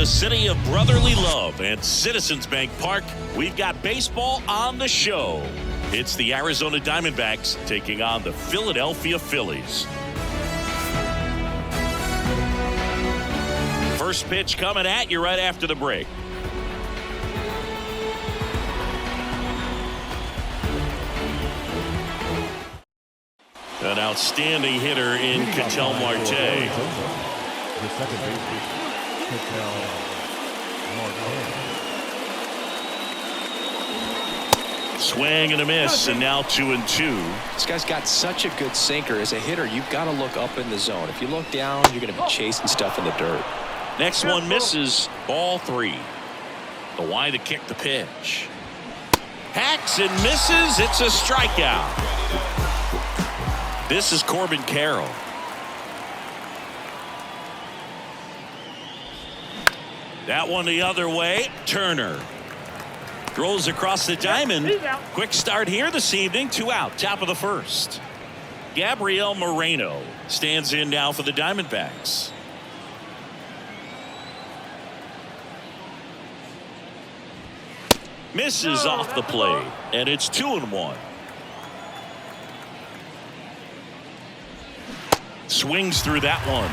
the city of brotherly love and Citizens Bank Park, we've got baseball on the show. It's the Arizona Diamondbacks taking on the Philadelphia Phillies. First pitch coming at you right after the break. An outstanding hitter in Ketel Marte. The second baseman, Ketel Marte. Swing and a miss, and now 2-2. This guy's got such a good sinker. As a hitter, you've got to look up in the zone. If you look down, you're going to be chasing stuff in the dirt. Next one misses, ball 3. The wide to kick the pitch. Hacks and misses. It's a strikeout. This is Corbin Carroll. That one the other way. Turner throws across the diamond. Quick start here this evening. 2 out, top of the first. Gabriel Moreno stands in now for the Diamondbacks. Misses off the plate, and it's 2-1. Swings through that one.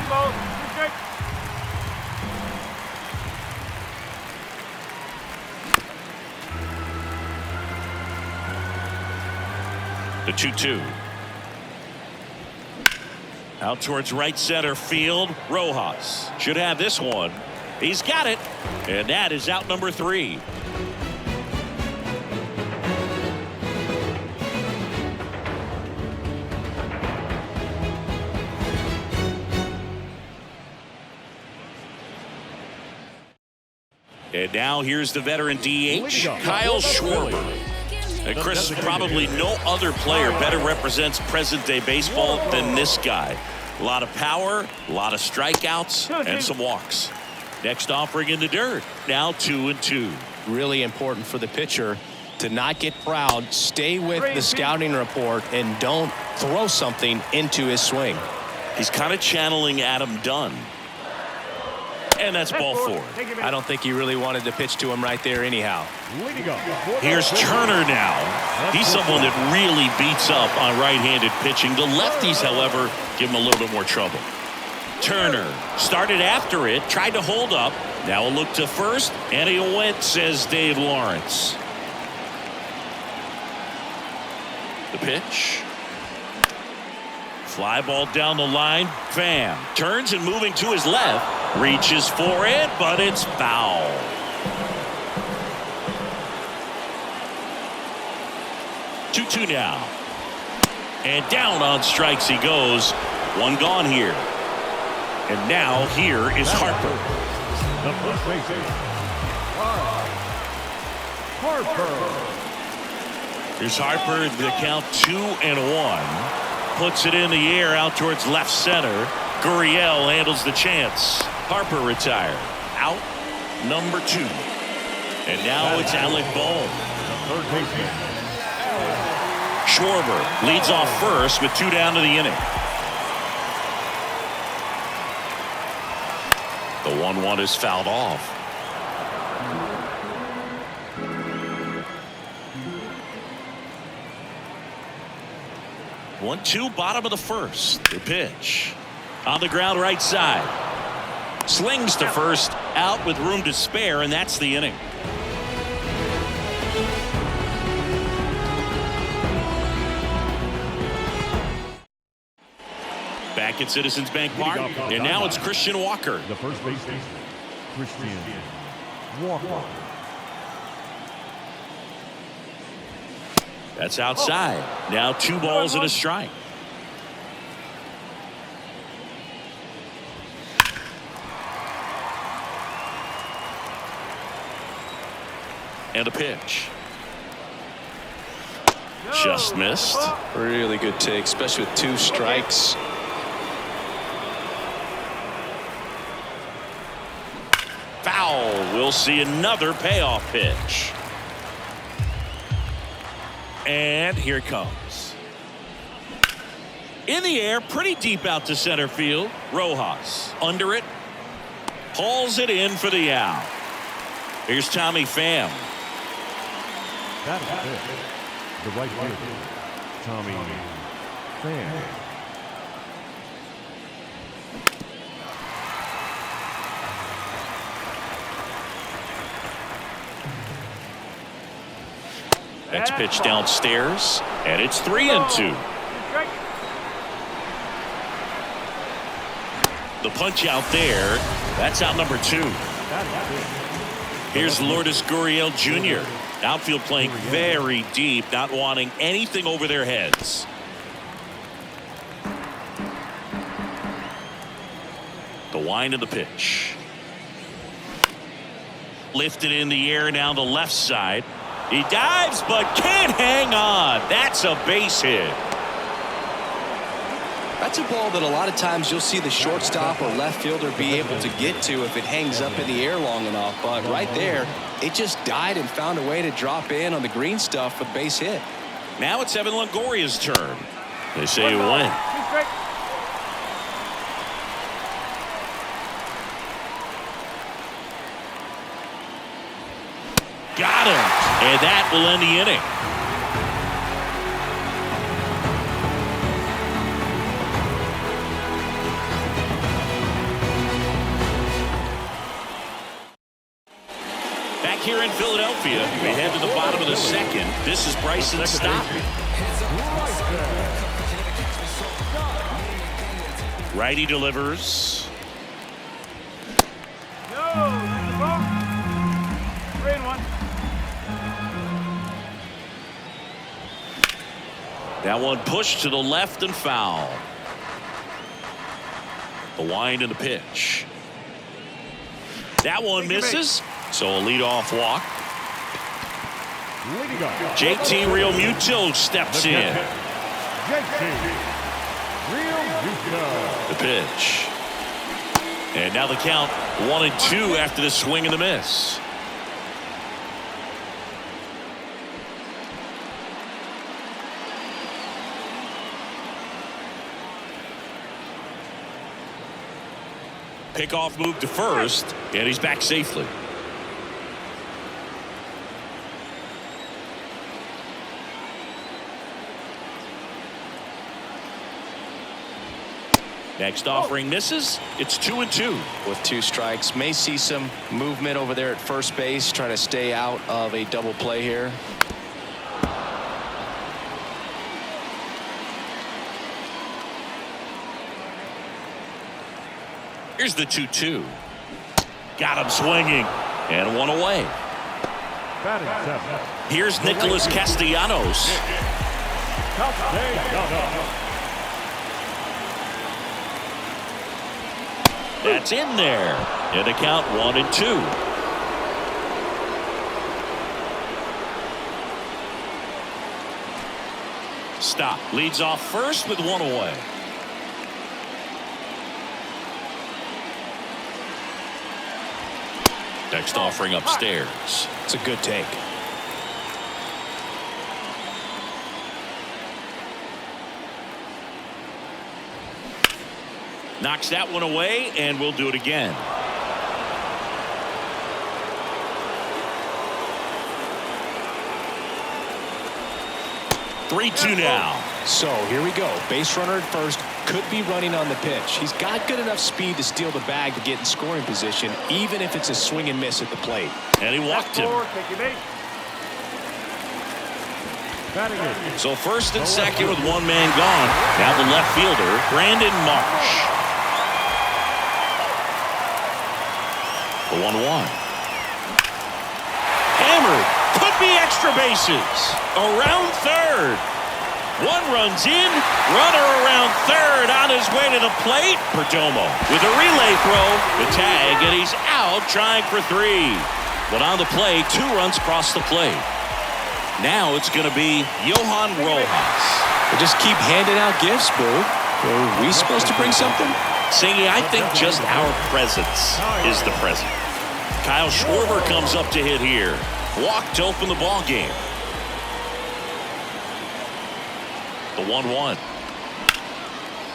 The 2-2. Out towards right center field. Rojas should have this one. He's got it. And that is out number 3. And now here's the veteran DH, Kyle Schwarber. And Chris, probably no other player better represents present-day baseball than this guy. A lot of power, a lot of strikeouts, and some walks. Next offering in the dirt. Now 2-2. Really important for the pitcher to not get proud, stay with the scouting report, and don't throw something into his swing. He's kind of channeling Adam Dunn. And that's ball 4. I don't think he really wanted to pitch to him right there anyhow. Here's Turner now. He's someone that really beats up on right-handed pitching. The lefties, however, give him a little bit more trouble. Turner started after it, tried to hold up. Now a look to first, and he went, says Dave Lawrence. The pitch. Fly ball down the line. Pham turns and moving to his left. Reaches for it, but it's foul. Two now. And down on strikes he goes. One gone here. And now here is Harper. The first baseman, Harper. Here's Harper. The count 2-1. Puts it in the air out towards left center. Gurriel handles the chance. Harper retired. Out number 2. And now it's Alec Bohm. Third baseman, Schwarber leads off first with 2 down to the inning. The 1-1 is fouled off. One-two, bottom of the first. The pitch on the ground right side. Slings to first, out with room to spare, and that's the inning. Back at Citizens Bank Park, and now it's Christian Walker. the first baseman, Christian Walker. That's outside. Now 2 balls and a strike. And a pitch. Just missed. Really good take, especially with 2 strikes. Foul. We'll see another payoff pitch. And here it comes. In the air, pretty deep out to center field. Rojas under it. Pulls it in for the out. Here's Tommy Pham. That'll fit. The right fielder, Tommy Pham. Next pitch downstairs, and it's 3-2. The punch out there, that's out number 2. Here's Lourdes Gurriel Jr. Outfield playing very deep, not wanting anything over their heads. The wind of the pitch. Lifted in the air down the left side. He dives but can't hang on. That's a base hit. That's a ball that a lot of times you'll see the shortstop or left fielder be able to get to if it hangs up in the air long enough. But right there, it just died and found a way to drop in on the green stuff for the base hit. Now it's Evan Longoria's turn. They say you win. Got him. And that will end the inning. Back here in Philadelphia, we head to the bottom of the second. This is Bryson Stott. Righty delivers. That one pushed to the left and foul. The wind and the pitch. That one misses. So a leadoff walk. JT Realmuto steps in. The pitch. And now the count 1-2 after the swing and the miss. Pickoff move to first, and he's back safely. Next offering misses. It's 2-2. With 2 strikes, may see some movement over there at first base, trying to stay out of a double play here. Here's the 2-2. Got him swinging, and one away. Here's Nicholas Castellanos. That's in there. And the count 1-2. Stop. Leads off first with one away. Next offering upstairs. It's a good take. Knocks that one away, and we'll do it again. Three-two now. So here we go. Base runner at first, could be running on the pitch. He's got good enough speed to steal the bag to get in scoring position, even if it's a swing and miss at the plate. And he walked him. So first and second with one man gone. Now the left fielder, Brandon Marsh. The 1-1. Hammered. Could be extra bases. Around third. One runs in. Runner around third on his way to the plate. Perdomo with a relay throw. The tag, and he's out trying for 3. But on the play, 2 runs across the plate. Now it's going to be Johan Rojas. They just keep handing out gifts, Boo. Are we supposed to bring something? Singy, I think just our presence is the present. Kyle Schwarber comes up to hit here. Walk to open the ball game. The 1-1.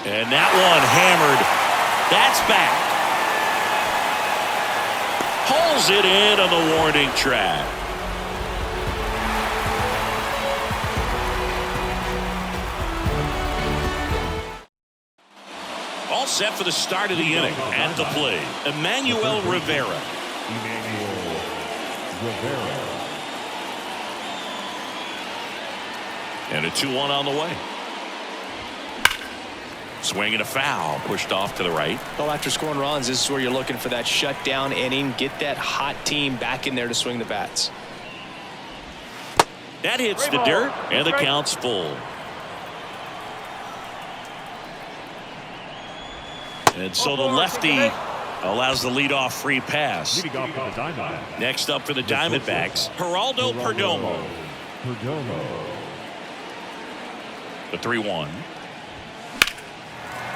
And that one hammered. That's back. Pulls it in on the warning track. All set for the start of the inning. At the plate, Emmanuel Rivera. And a 2-1 on the way. Swing and a foul, pushed off to the right. Well, after scoring runs, this is where you're looking for that shutdown inning. Get that hot team back in there to swing the bats. That hits the dirt, and the count's full. And so the lefty allows the leadoff free pass. Next up for the Diamondbacks, Geraldo Perdomo. The 3-1.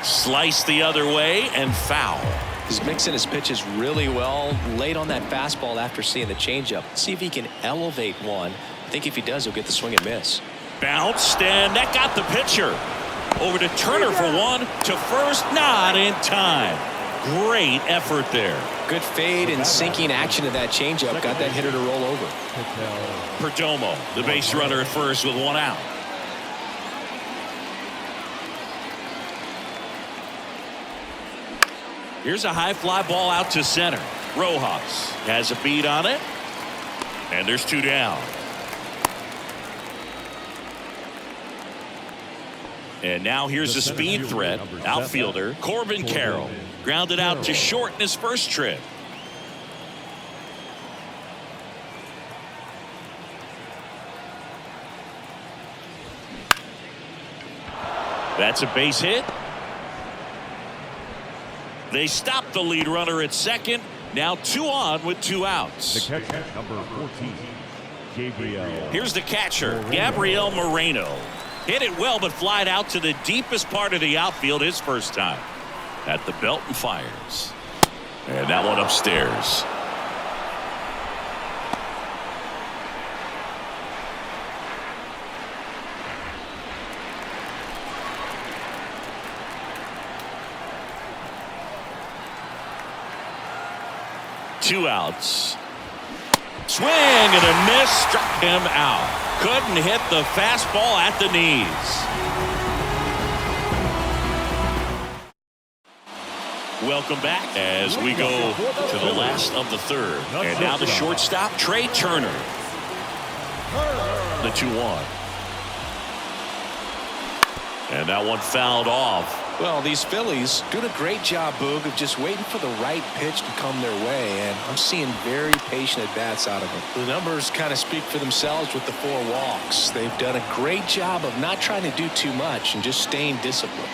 Slice the other way and foul. He's mixing his pitches really well. Late on that fastball after seeing the changeup. See if he can elevate one. I think if he does, he'll get the swing and miss. Bounced, and that got the pitcher. Over to Turner for one, to first, not in time. Great effort there. Good fade and sinking action of that changeup. Got that hitter to roll over. Perdomo, the base runner at first with one out. Here's a high fly ball out to center. Rojas has a beat on it. And there's 2 down. And now here's a speed threat. Outfielder Corbin Carroll. Grounded out to short in his first trip. That's a base hit. They stop the lead runner at second. Now 2 on with 2 outs. The catcher, number 14, Gabriel. Here's the catcher, Gabriel Moreno. Hit it well, but flied out to the deepest part of the outfield his first time. At the belt and fires. And that one upstairs. Two outs. Swing and a miss, struck him out. Couldn't hit the fastball at the knees. Welcome back as we go to the last of the third. And now the shortstop, Trey Turner. The 2-1. And that one fouled off. Well, these Phillies doing a great job, Boog, of just waiting for the right pitch to come their way, and I'm seeing very patient at-bats out of them. The numbers kind of speak for themselves with the 4 walks. They've done a great job of not trying to do too much and just staying disciplined.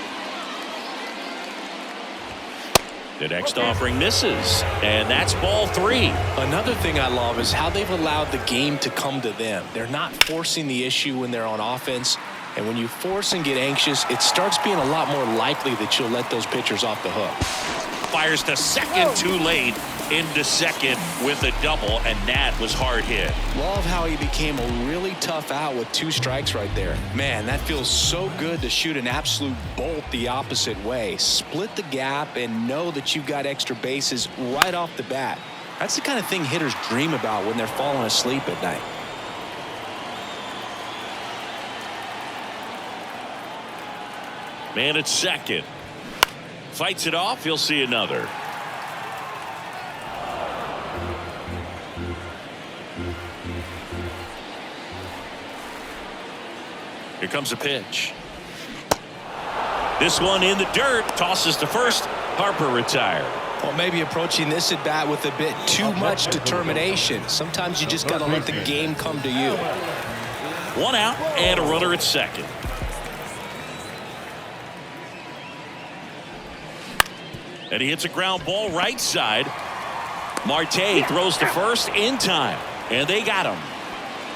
The next offering misses, and that's ball 3. Another thing I love is how they've allowed the game to come to them. They're not forcing the issue when they're on offense. And when you force and get anxious, it starts being a lot more likely that you'll let those pitchers off the hook. Fires to second too late, into second with a double, and that was hard hit. Love how he became a really tough out with 2 strikes right there. Man, that feels so good to shoot an absolute bolt the opposite way. Split the gap and know that you've got extra bases right off the bat. That's the kind of thing hitters dream about when they're falling asleep at night. Man at second. Fights it off. He'll see another. Here comes a pitch. This one in the dirt. Tosses to first. Harper retired. Well, maybe approaching this at bat with a bit too much determination. Sometimes you just got to let the game come to you. 1 out and a runner at second. And he hits a ground ball right side. Marte throws to first in time. And they got him.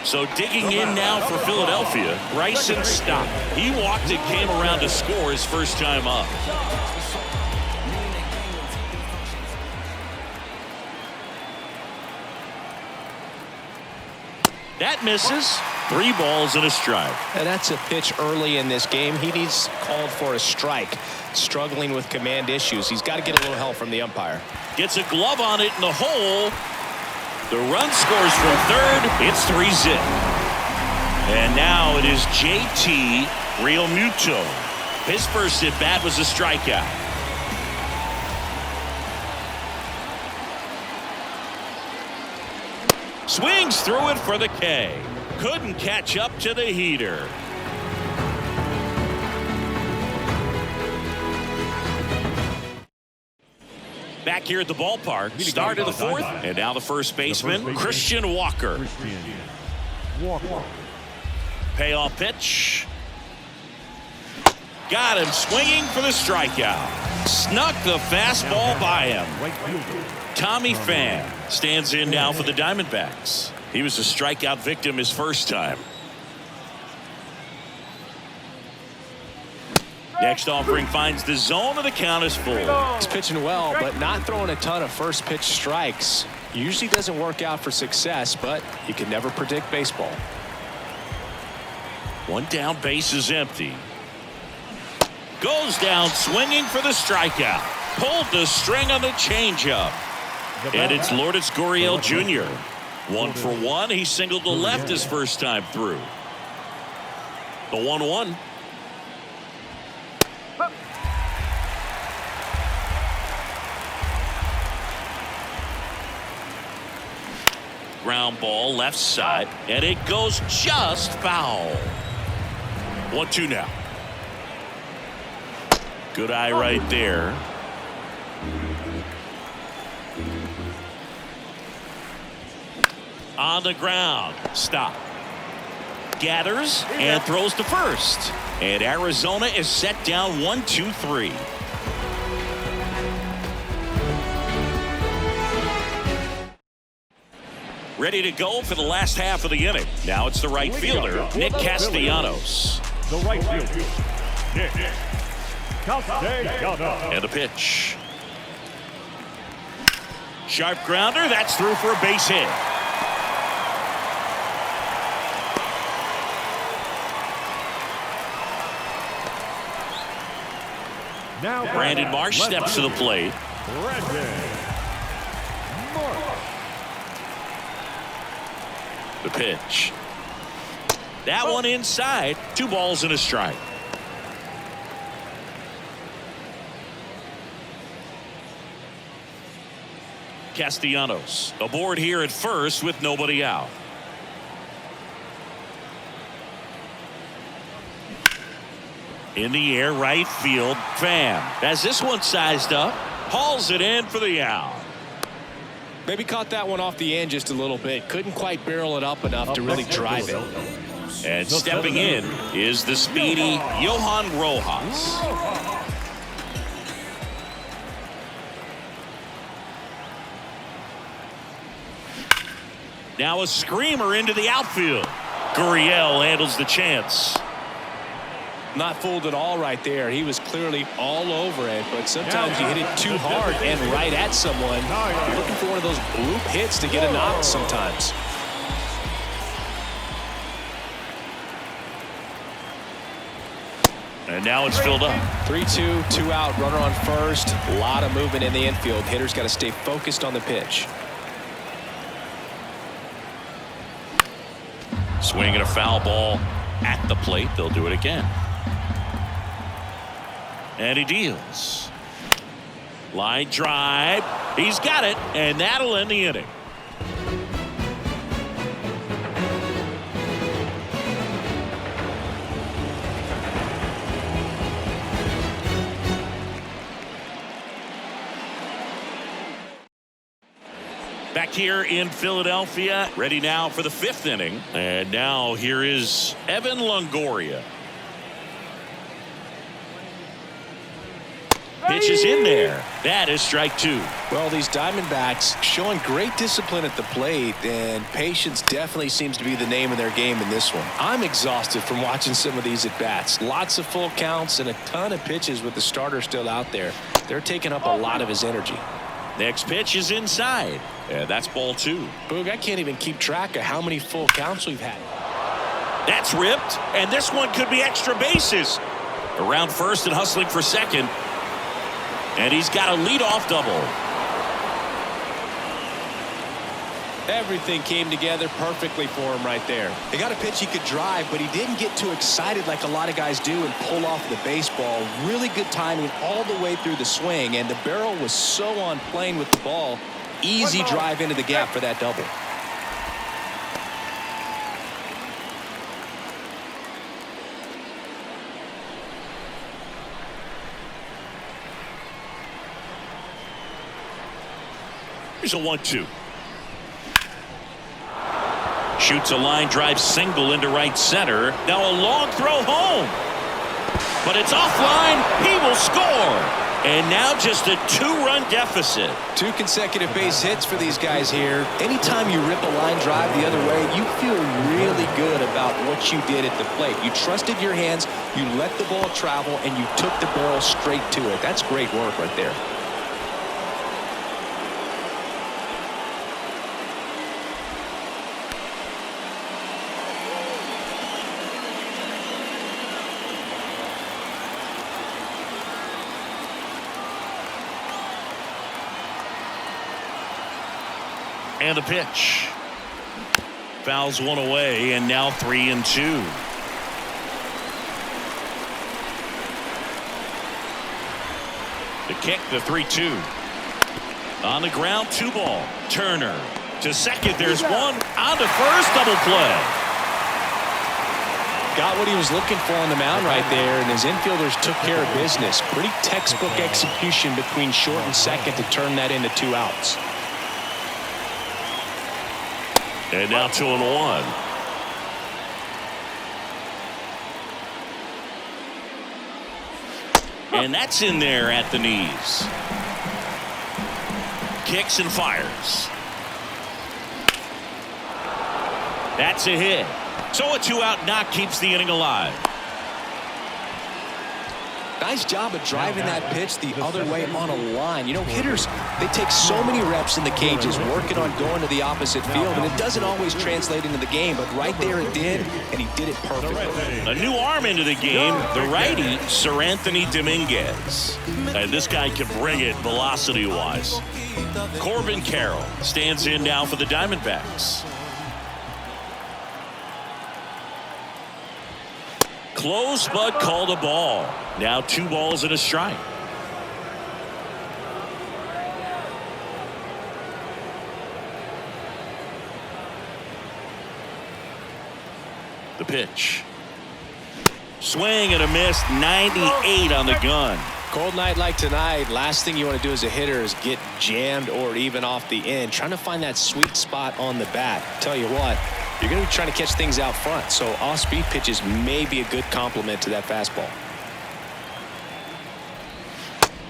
So digging in now for Philadelphia, Bryson Stott. He walked and came around to score his first time up. That misses. 3 balls and a strike. And that's a pitch early in this game. He needs called for a strike. Struggling with command issues. He's got to get a little help from the umpire. Gets a glove on it in the hole. The run scores from third. It's 3-zip. And now it is JT Realmuto. His first at bat was a strikeout. Swings through it for the K. Couldn't catch up to the heater. Back here at the ballpark, start of the 4th, and now the first baseman, Christian Walker. Payoff pitch. Got him swinging for the strikeout. Snuck the fastball by him. Tommy Pham stands in now for the Diamondbacks. He was a strikeout victim his first time. Next offering finds the zone, and the count is full. He's pitching well, but not throwing a ton of first pitch strikes. Usually doesn't work out for success, but you can never predict baseball. One down, base is empty. Goes down swinging for the strikeout. Pulled the string on the changeup. And it's Lourdes Gurriel Jr. 1 for 1. He singled to left his first time through. The 1-1. Ground ball left side, and it goes just foul. 1-2 now. Good eye right there. On the ground. Stop. Gathers and throws to first. And Arizona is set down 1-2-3. Ready to go for the last half of the inning. Now it's the right fielder, Nick Castellanos. The right fielder, Nick Castellanos. And the pitch. Sharp grounder. That's through for a base hit. Now Brandon Marsh steps to the plate. Brandon Marsh. The pitch. That one inside. 2 balls and a strike. Castellanos aboard here at first with nobody out. In the air, right field. Pham has this one sized up. Hauls it in for the out. Maybe caught that one off the end just a little bit. Couldn't quite barrel it up enough to really drive it. And stepping in is the speedy Johan Rojas. Now a screamer into the outfield. Gurriel handles the chance. Not fooled at all right there. He was clearly all over it, but sometimes you hit it too hard and right at someone. You're looking for one of those bloop hits to get a knock sometimes. And now it's filled up. 3-2, 2 out, runner on first. A lot of movement in the infield. Hitters got to stay focused on the pitch. Swinging a foul ball at the plate. They'll do it again. And he deals. Line drive. He's got it, and that'll end the inning. Back here in Philadelphia, ready now for the 5th inning. And now here is Evan Longoria. Pitch is in there. That is strike 2. Well, these Diamondbacks showing great discipline at the plate, and patience definitely seems to be the name of their game in this one. I'm exhausted from watching some of these at-bats. Lots of full counts and a ton of pitches with the starter still out there. They're taking up a lot of his energy. Next pitch is inside. And that's ball 2. Boog, I can't even keep track of how many full counts we've had. That's ripped, and this one could be extra bases. Around first and hustling for second. And he's got a leadoff double. Everything came together perfectly for him right there. He got a pitch he could drive, but he didn't get too excited like a lot of guys do and pull off the baseball. Really good timing all the way through the swing, and the barrel was so on plane with the ball. Easy drive into the gap for that double. Here's a 1-2. Shoots a line drive single into right center. Now a long throw home. But it's offline. He will score. And now just a 2-run deficit. 2 consecutive base hits for these guys here. Anytime you rip a line drive the other way, you feel really good about what you did at the plate. You trusted your hands, you let the ball travel, and you took the barrel straight to it. That's great work right there. And a pitch. Fouls one away, and now 3-2. The kick, the 3-2. On the ground, 2 ball. Turner to second. There's one. On to first. Double play. Got what he was looking for on the mound right there, and his infielders took care of business. Pretty textbook execution between short and second to turn that into 2 outs. And now 2-1. And that's in there at the knees. Kicks and fires. That's a hit. So a 2-out knock keeps the inning alive. Nice job of driving that pitch the other way on a line. You know, hitters, they take so many reps in the cages working on going to the opposite field, and it doesn't always translate into the game, but right there it did, and he did it perfectly. A new arm into the game, the righty, Sir Anthony Dominguez. And this guy can bring it velocity-wise. Corbin Carroll stands in now for the Diamondbacks. Close, but called a ball. Now 2 balls and a strike. The pitch. Swing and a miss. 98 on the gun. Cold night like tonight, last thing you want to do as a hitter is get jammed or even off the end. Trying to find that sweet spot on the bat. Tell you what, you're going to be trying to catch things out front, so off-speed pitches may be a good complement to that fastball.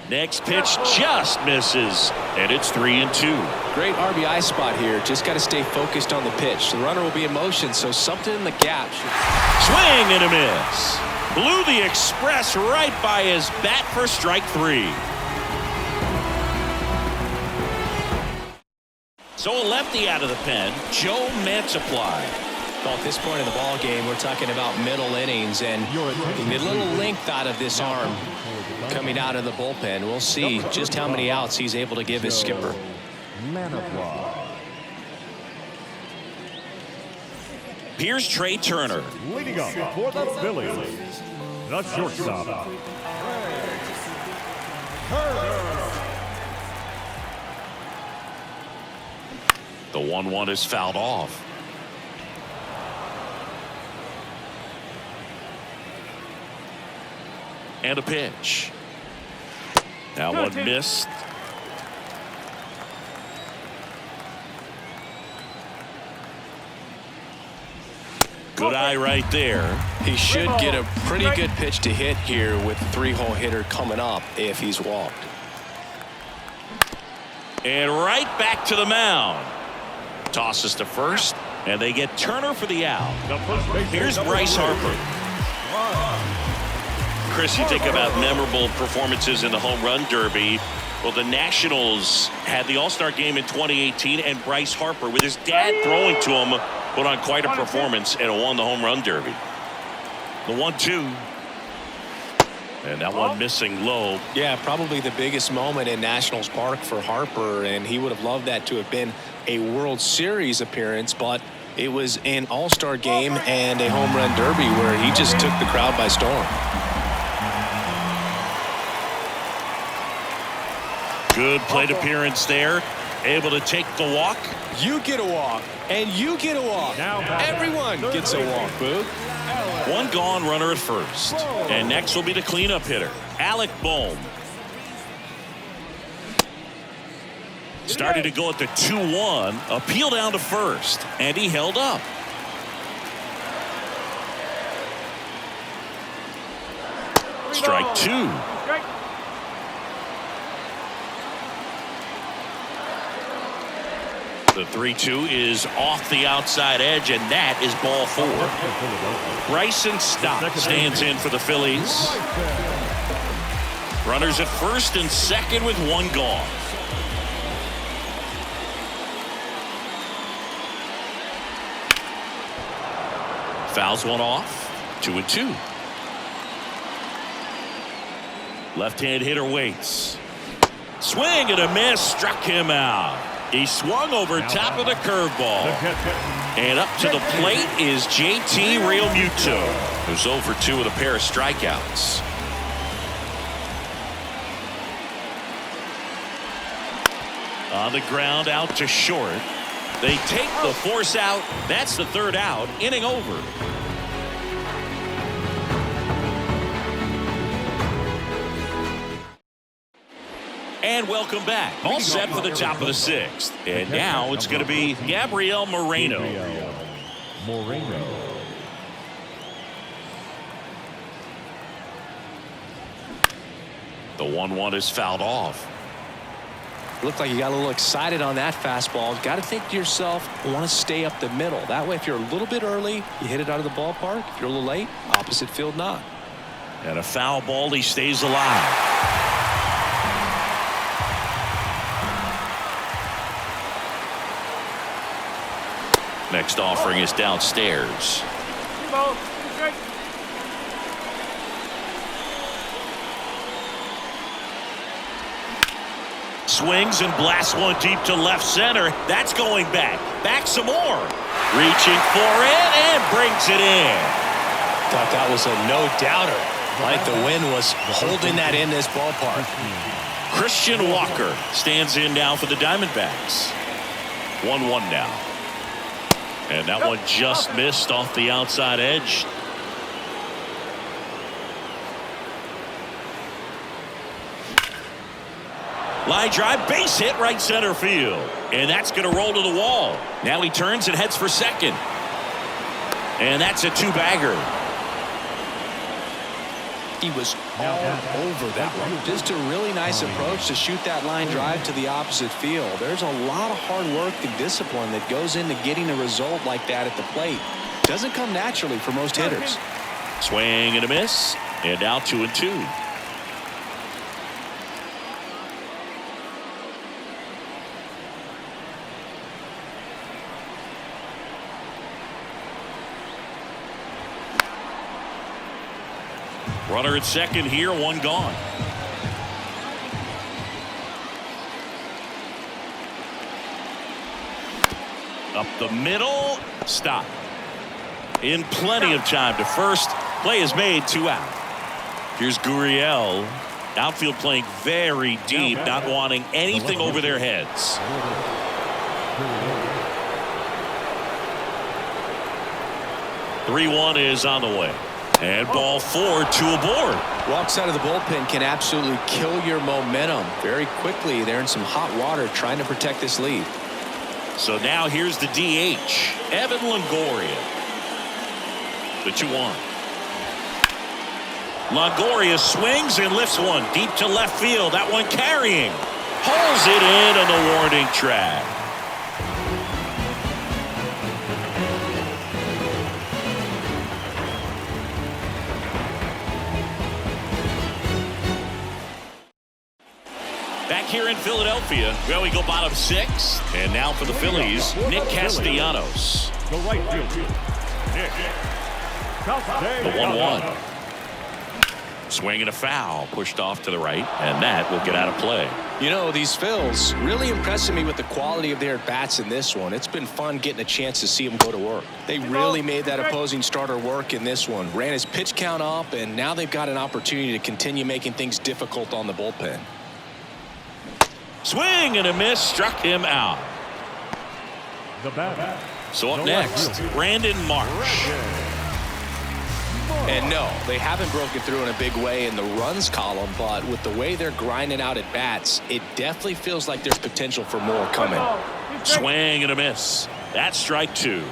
Next pitch just misses, and it's 3-2. Great RBI spot here. Just got to stay focused on the pitch. The runner will be in motion, so something in the gap. Swing and a miss. Blew the express right by his bat for strike 3. So a lefty out of the pen, Joe Mantiply. Well, at this point in the ball game, we're talking about middle innings, and a little length out of this arm coming out of the bullpen. We'll see just how many outs he's able to give his skipper. Here's Trey Turner. Leading up for the Phillies, the shortstop, Turner. The 1-1 is fouled off. And a pitch. That one missed. Good eye right there. He should get a pretty good pitch to hit here with the 3-hole hitter coming up if he's walked. And right back to the mound. Tosses to first, and they get Turner for the out. Here's Bryce Harper. Chris, you think about memorable performances in the home run derby. Well, the Nationals had the All-Star game in 2018, and Bryce Harper, with his dad throwing to him, put on quite a performance and won the home run derby. The 1-2. And that one missing low. Yeah, probably the biggest moment in Nationals Park for Harper, and he would have loved that to have been a World Series appearance, but it was an All-Star game and a home run derby where he just took the crowd by storm. Good plate appearance there. Able to take the walk. You get a walk, and you get a walk. Everyone gets a walk, Boog. One gone, runner at first. And next will be the cleanup hitter, Alec Bohm. Started to go at the 2-1. Appeal down to first, and he held up. Strike 2. The 3-2 is off the outside edge, and that is ball 4. Bryson Stott stands in for the Phillies. Runners at first and second with one gone. Fouls one off. 2-2. Left-hand hitter waits. Swing and a miss. Struck him out. He swung over top of the curveball. And up to the plate is JT Realmuto, who's 0 for 2 with a pair of strikeouts. On the ground out to short. They take the force out. That's the 3rd out. Inning over. And welcome back. All set for the top of the 6th. And now it's going to be Gabriel Moreno. The 1-1 is fouled off. Looked like you got a little excited on that fastball. Got to think to yourself, I want to stay up the middle. That way, if you're a little bit early, you hit it out of the ballpark. If you're a little late, opposite field not. And a foul ball, he stays alive. Next offering is downstairs. Swings and blasts one deep to left center. That's going back. Back some more. Reaching for it and brings it in. Thought that was a no-doubter. Like the wind was holding that in this ballpark. Christian Walker stands in now for the Diamondbacks. 1-1 now. And that one just missed off the outside edge. Line drive, base hit, right center field. And that's going to roll to the wall. Now he turns and heads for second. And that's a 2-bagger. He was all over that one. Just a really nice approach to shoot that line drive to the opposite field. There's a lot of hard work and discipline that goes into getting a result like that at the plate. Doesn't come naturally for most hitters. Swing and a miss. And now 2-2. Runner at second here, one gone. Up the middle, stop. In plenty of time to first. Play is made, 2 out. Here's Gurriel. Outfield playing very deep, not wanting anything over their heads. The 3-1 is on the way. And ball 4, 2 aboard. Walks out of the bullpen can absolutely kill your momentum very quickly. They're in some hot water trying to protect this lead. So now here's the DH, Evan Longoria. The 2-1. Longoria swings and lifts one deep to left field. That one carrying. Pulls it in on the warning track. Back here in Philadelphia. Well, we go bottom 6. And now for the Phillies, Nick Castellanos. The right fielder, Nick Castellanos. The 1-1. Swing and a foul, pushed off to the right, and that will get out of play. You know, these Phils really impressing me with the quality of their bats in this one. It's been fun getting a chance to see them go to work. They really made that opposing starter work in this one. Ran his pitch count up, and now they've got an opportunity to continue making things difficult on the bullpen. Swing and a miss, struck him out. The batter. So up next, Brandon Marsh. And no, they haven't broken through in a big way in the runs column, but with the way they're grinding out at bats, it definitely feels like there's potential for more coming. Swing and a miss. That's strike 2.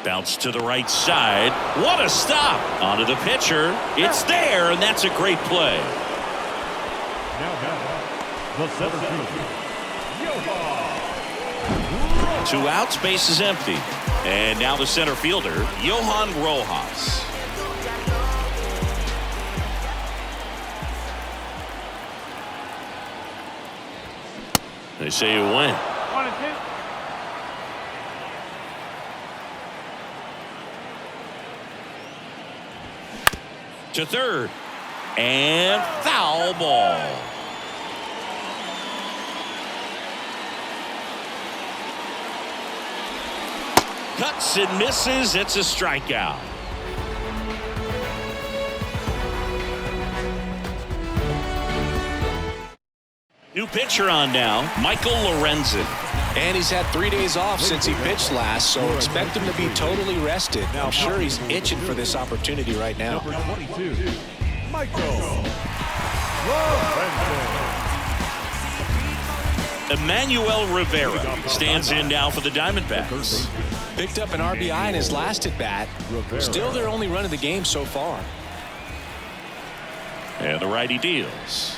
Bounce to the right side. What a stop. Onto the pitcher. It's there, and that's a great play. Now batting, the center fielder, Yohan. 2 outs, base is empty. And now the center fielder, Johan Rojas. They say you win. 1-2. To third. And foul ball. Cuts and misses. It's a strikeout. New pitcher on now, Michael Lorenzen. And he's had 3 days off since he pitched last, so expect him to be totally rested. I'm sure he's itching for this opportunity right now. Number 22, Michael Lorenzen. Emmanuel Rivera stands in now for the Diamondbacks. Picked up an RBI in his last at bat. Still their only run of the game so far. And the righty deals.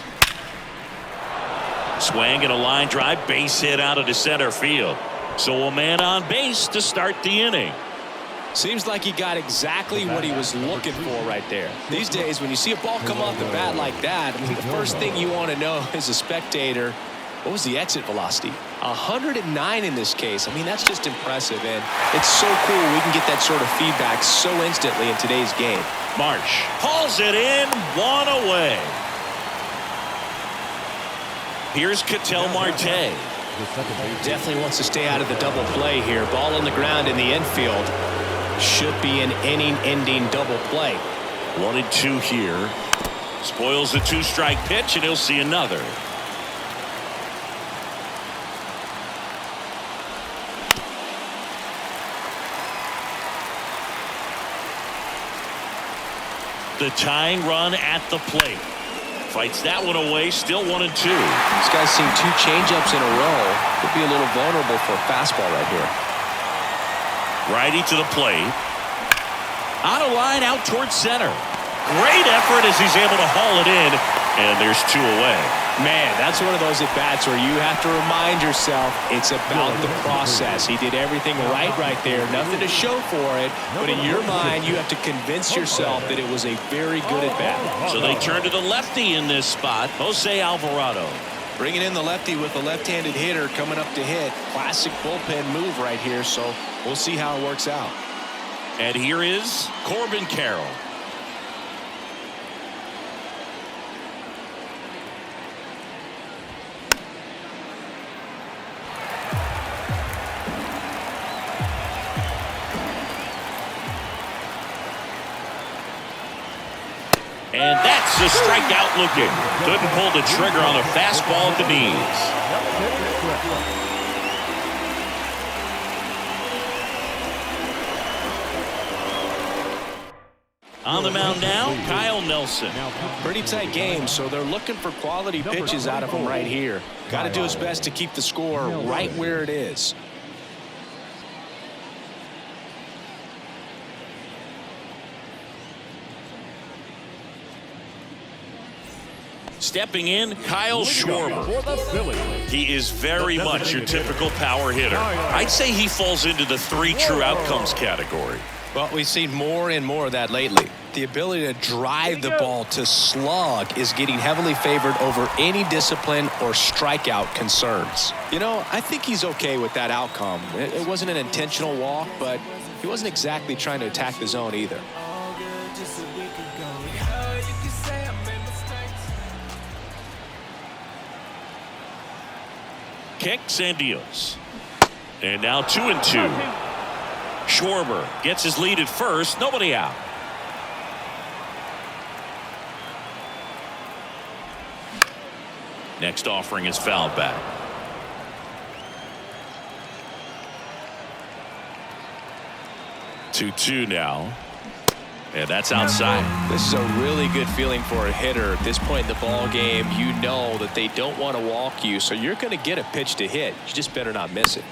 Swing and a line drive, base hit out of the center field. So a man on base to start the inning. Seems like he got exactly what he was looking for right there. These days, when you see a ball come off the bat like that, I mean, the first thing you want to know as a spectator, what was the exit velocity? 109 in this case. I mean, that's just impressive, and it's so cool we can get that sort of feedback so instantly in today's game. Marsh hauls it in, 1 away. Here's Ketel Marte. Definitely wants to stay out of the double play here. Ball on the ground in the infield. Should be an inning-ending double play. 1-2 here. Spoils the 2-strike pitch, and he'll see another. The tying run at the plate. Fights that one away, still 1-2. This guy's seen 2 changeups in a row. Could be a little vulnerable for a fastball right here. Righty to the plate. On a line out towards center. Great effort as he's able to haul it in, and there's 2 away. Man, that's one of those at-bats where you have to remind yourself it's about the process. He did everything right there. Nothing to show for it, but in your mind, you have to convince yourself that it was a very good at-bat. So they turn to the lefty in this spot, Jose Alvarado. Bringing in the lefty with a left-handed hitter coming up to hit. Classic bullpen move right here, so we'll see how it works out. And here is Corbin Carroll. And that's a strikeout looking. Couldn't pull the trigger on a fastball at the knees. On the mound now, Kyle Nelson. Pretty tight game, so they're looking for quality pitches out of him right here. Got to do his best to keep the score right where it is. Stepping in, Kyle Schwarber. He is very much your typical power hitter. I'd say he falls into the 3 true outcomes category. Well, we've seen more and more of that lately. The ability to drive the ball to slug is getting heavily favored over any discipline or strikeout concerns. You know, I think he's okay with that outcome. It wasn't an intentional walk, but he wasn't exactly trying to attack the zone either. Kicks and deals. And now 2-2. Schwarber gets his lead at first. Nobody out. Next offering is fouled back. 2-2 now. And that's outside. This is a really good feeling for a hitter at this point in the ball game. You know that they don't want to walk you, so you're going to get a pitch to hit. You just better not miss it.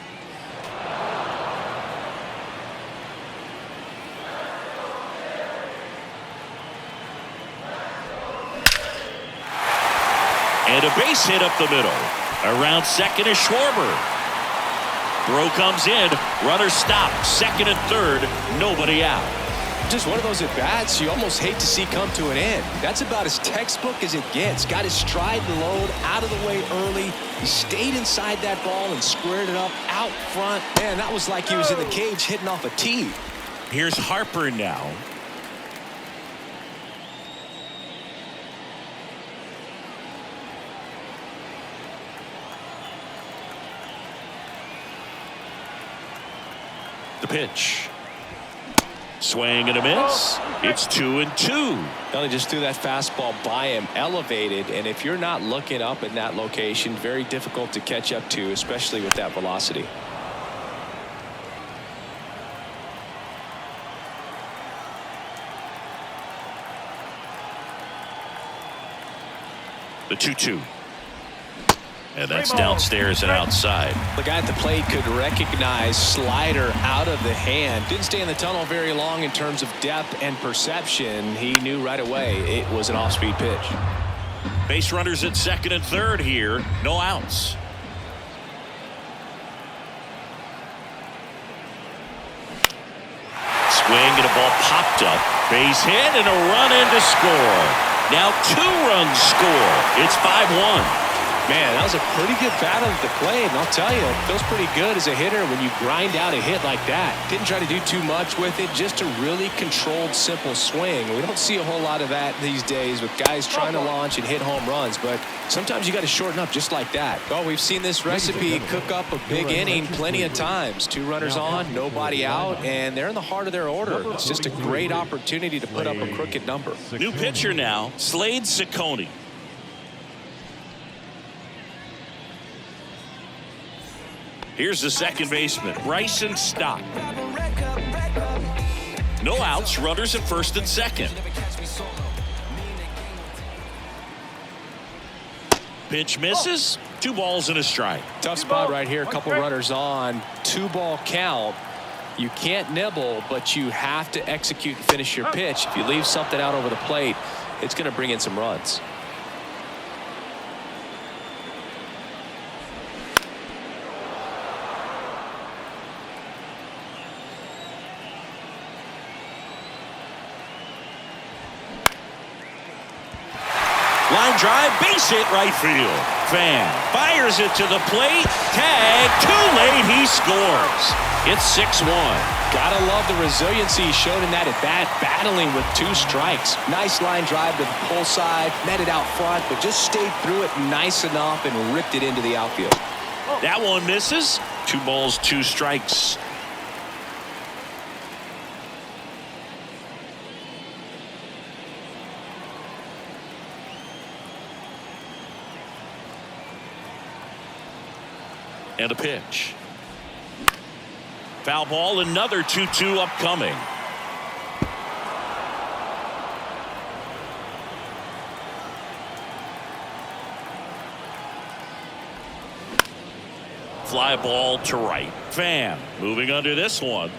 And a base hit up the middle. Around second is Schwarber. Throw comes in. Runner stopped. Second and third. Nobody out. Just one of those at-bats you almost hate to see come to an end. That's about as textbook as it gets. Got his stride and load out of the way early. He stayed inside that ball and squared it up out front. Man, that was like he was in the cage hitting off a tee. Here's Harper now. The pitch. Swing and a miss. It's 2-2. They just threw that fastball by him, elevated, and if you're not looking up in that location, very difficult to catch up to, especially with that velocity. The 2-2. And that's downstairs and outside. The guy at the plate could recognize slider out of the hand. Didn't stay in the tunnel very long in terms of depth and perception. He knew right away it was an off-speed pitch. Base runners at second and third here. No outs. Swing and a ball popped up. Base hit and a run in to score. Now 2 runs score. It's 5-1. Man, that was a pretty good battle at the plate, and I'll tell you, it feels pretty good as a hitter when you grind out a hit like that. Didn't try to do too much with it, just a really controlled, simple swing. We don't see a whole lot of that these days with guys trying to launch and hit home runs, but sometimes you got to shorten up just like that. Well, we've seen this recipe cook up a big inning plenty of times. 2 runners on, nobody out, and they're in the heart of their order. It's just a great opportunity to put up a crooked number. New pitcher now, Slade Ciccone. Here's the second baseman, Bryson Stott. No outs, runners at first and second. Pitch misses, 2 balls and a strike. Tough spot right here, a couple runners on, 2-ball count. You can't nibble, but you have to execute and finish your pitch. If you leave something out over the plate, it's going to bring in some runs. Line drive, base hit right field. Fan fires it to the plate. Tag, too late, he scores. It's 6-1. Gotta love the resiliency he showed in that at-bat, battling with 2 strikes. Nice line drive to the pull side, met it out front, but just stayed through it nice enough and ripped it into the outfield. That one misses. 2 balls, 2 strikes. And a pitch. Foul ball, another 2-2 upcoming. Fly ball to right. Fan moving under this one.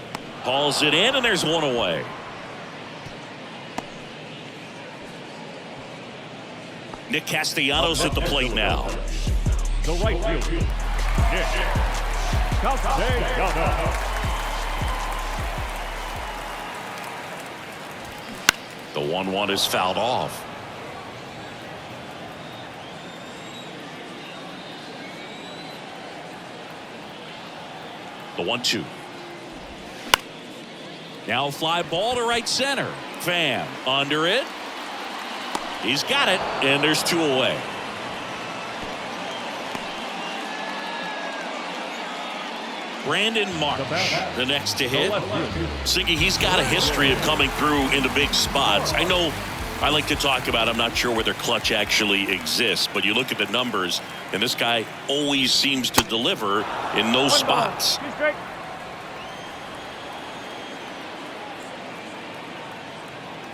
Hauls it in, and there's 1 away. Nick Castellanos at the plate now. The right fielder, Nick Castellanos. The 1-1 is fouled off. The 1-2. Now fly ball to right center. Pham under it. He's got it, and there's 2 away. Brandon Marsh, the next to hit. Siggy, he's got a history of coming through into big spots. I know I like to talk about, I'm not sure whether clutch actually exists, but you look at the numbers, and this guy always seems to deliver in those spots.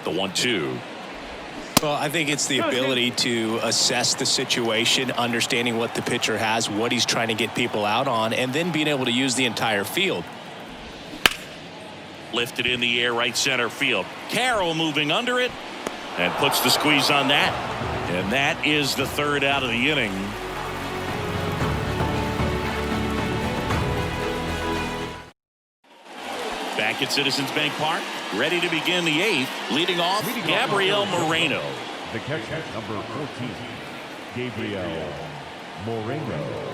The 1-2. Well, I think it's the ability to assess the situation, understanding what the pitcher has, what he's trying to get people out on, and then being able to use the entire field. Lifted in the air, right center field. Carroll moving under it and puts the squeeze on that. And that is the 3rd out of the inning. Back at Citizens Bank Park, ready to begin the 8th. Leading off, Gabriel Moreno. The catcher, number 14, Gabriel Moreno.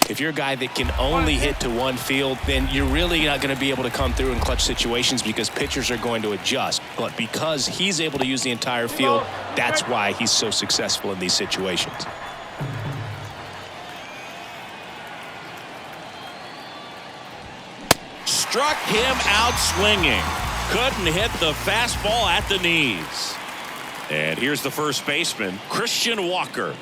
If you're a guy that can only hit to one field, then you're really not going to be able to come through in clutch situations because pitchers are going to adjust. But because he's able to use the entire field, that's why he's so successful in these situations. Struck him out swinging. Couldn't hit the fastball at the knees. And here's the first baseman, Christian Walker.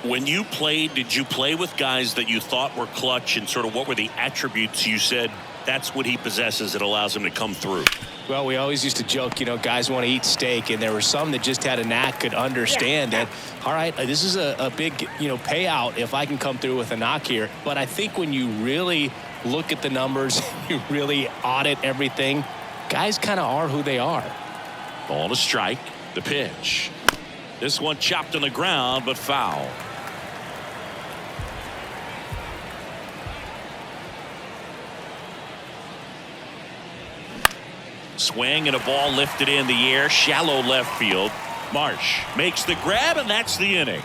When you played, did you play with guys that you thought were clutch, and sort of what were the attributes you said that's what he possesses that allows him to come through? Well, we always used to joke, you know, guys want to eat steak, and there were some that just had a knack, could understand that, all right, this is a big, you know, payout if I can come through with a knock here. But I think when you really look at the numbers, you really audit everything, guys kind of are who they are. Ball to strike. The pitch. This one chopped on the ground, but foul. Swing and a ball lifted in the air, shallow left field. Marsh makes the grab, and that's the inning.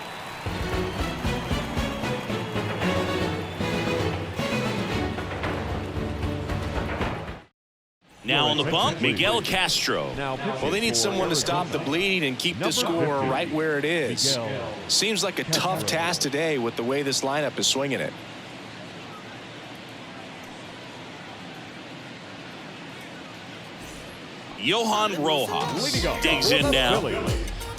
Now on the bump, Miguel Castro. Well, they need someone to stop the bleeding and keep the score right where it is. Seems like a tough task today with the way this lineup is swinging it. Johan Rojas digs in now.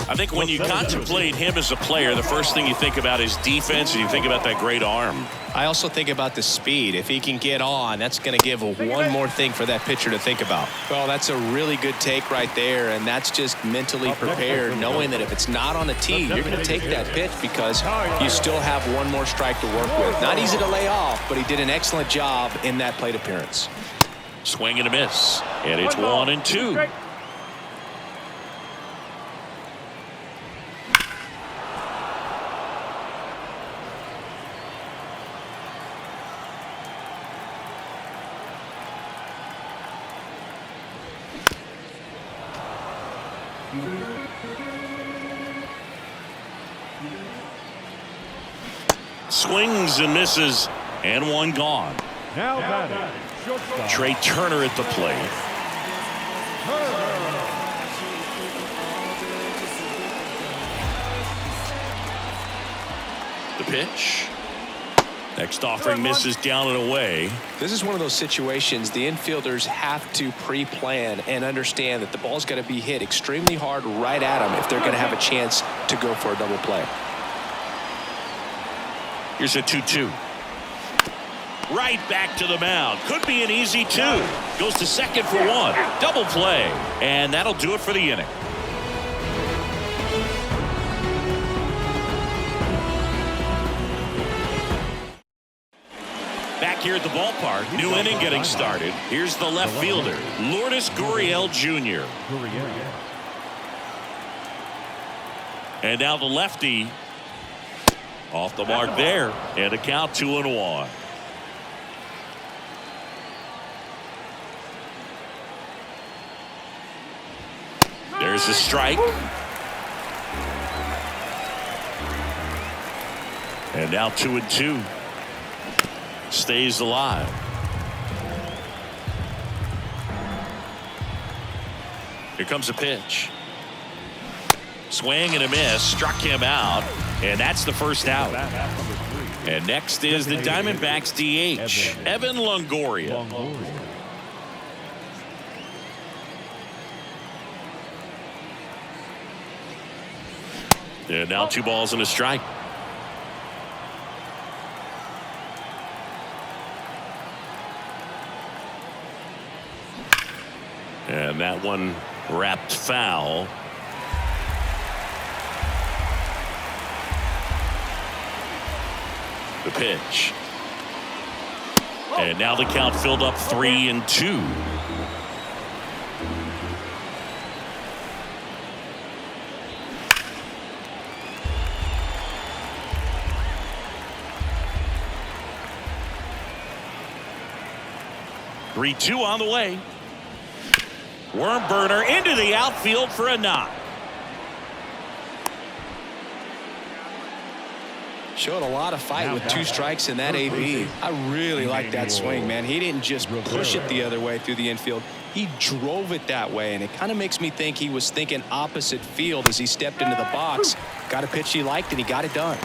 I think when you contemplate him as a player, the first thing you think about is defense, and you think about that great arm. I also think about the speed. If he can get on, that's going to give one more thing for that pitcher to think about. Well, that's a really good take right there, and that's just mentally prepared, knowing that if it's not on the tee, you're going to take that pitch because you still have one more strike to work with. Not easy to lay off, but he did an excellent job in that plate appearance. Swing and a miss, and it's 1-2. Swings and misses, and one gone. Now batting, shortstop. Trey Turner at the plate. The pitch. Next offering misses down and away. This is one of those situations the infielders have to pre-plan and understand that the ball's got to be hit extremely hard right at them if they're going to have a chance to go for a double play. Here's a 2-2. Right back to the mound. Could be an easy 2. Goes to second for 1. Double play. And that'll do it for the inning. Back here at the ballpark, new inning getting started. Here's the left fielder, Lourdes Gurriel Jr. And now the lefty off the mark there, and a count 2-1. There's a strike. And now 2-2. Stays alive. Here comes a pitch. Swing and a miss. Struck him out. And that's the first out. And next is the Diamondbacks DH, Evan Longoria. And now 2 balls and a strike. And that one wrapped foul. The pitch. And now the count filled up 3-2. Three-two on the way. Worm burner into the outfield for a knock. Showed a lot of fight with 2 strikes in that AB. I really like that swing, man. He didn't just push it the other way through the infield. He drove it that way, and it kind of makes me think he was thinking opposite field as he stepped into the box. Got a pitch he liked, and he got it done.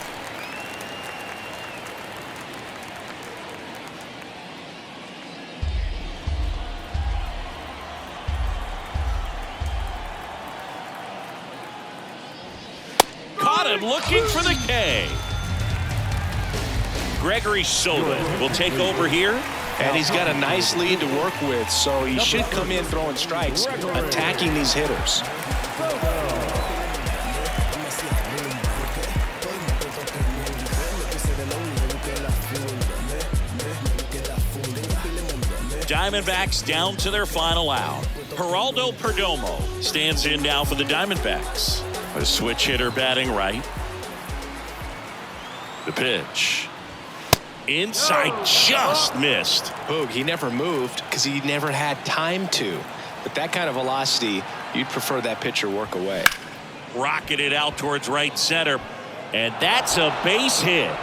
Caught him looking for the K. Gregory Soto will take over here. And he's got a nice lead to work with, so he should come in throwing strikes, attacking these hitters. Diamondbacks down to their final out. Geraldo Perdomo stands in now for the Diamondbacks. A switch hitter batting right. The pitch. Inside, just missed. Boog, he never moved because he never had time to. But that kind of velocity, you'd prefer that pitcher work away. Rocketed out towards right center. And that's a base hit.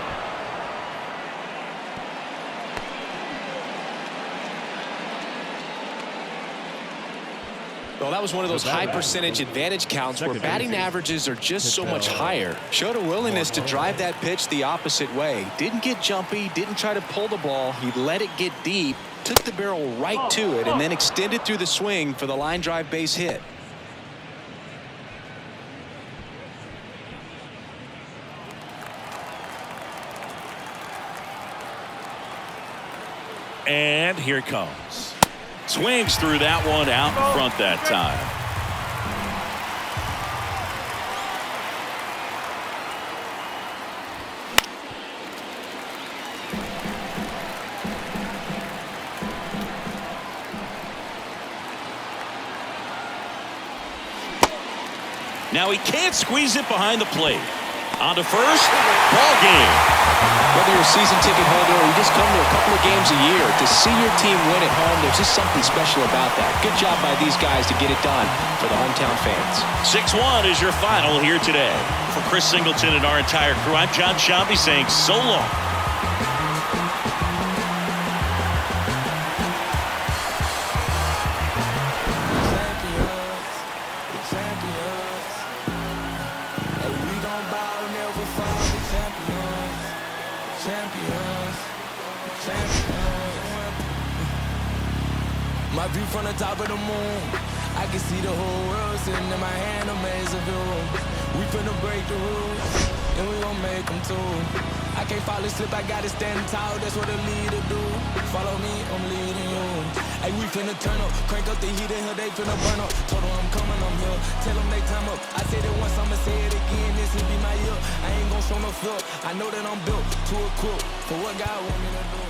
Well, that was one of those high percentage advantage counts where batting averages are just so much higher. Showed a willingness to drive that pitch the opposite way. Didn't get jumpy, didn't try to pull the ball. He let it get deep, took the barrel right to it, and then extended through the swing for the line drive base hit. And here it comes. Swings through that one out in front that time. Now he can't squeeze it behind the plate. On to first, ball game. Whether you're a season ticket holder or you just come to a couple of games a year, to see your team win at home, there's just something special about that. Good job by these guys to get it done for the hometown fans. 6-1 is your final here today. For Chris Singleton and our entire crew, I'm John Shambi saying so long. My view from the top of the moon, I can see the whole world sitting in my hand, amazing view. We finna break the rules, and we gon' make them too. I can't follow slip, I gotta stand tall, that's what a leader do. Follow me, I'm leading you. Hey, we finna turn up, crank up the heat in here, they finna burn up. Told them I'm coming, I'm here, tell them they time up. I said it once, I'ma say it again, this will be my year. I ain't gon' show no fear, I know that I'm built to equip for what God want me to do.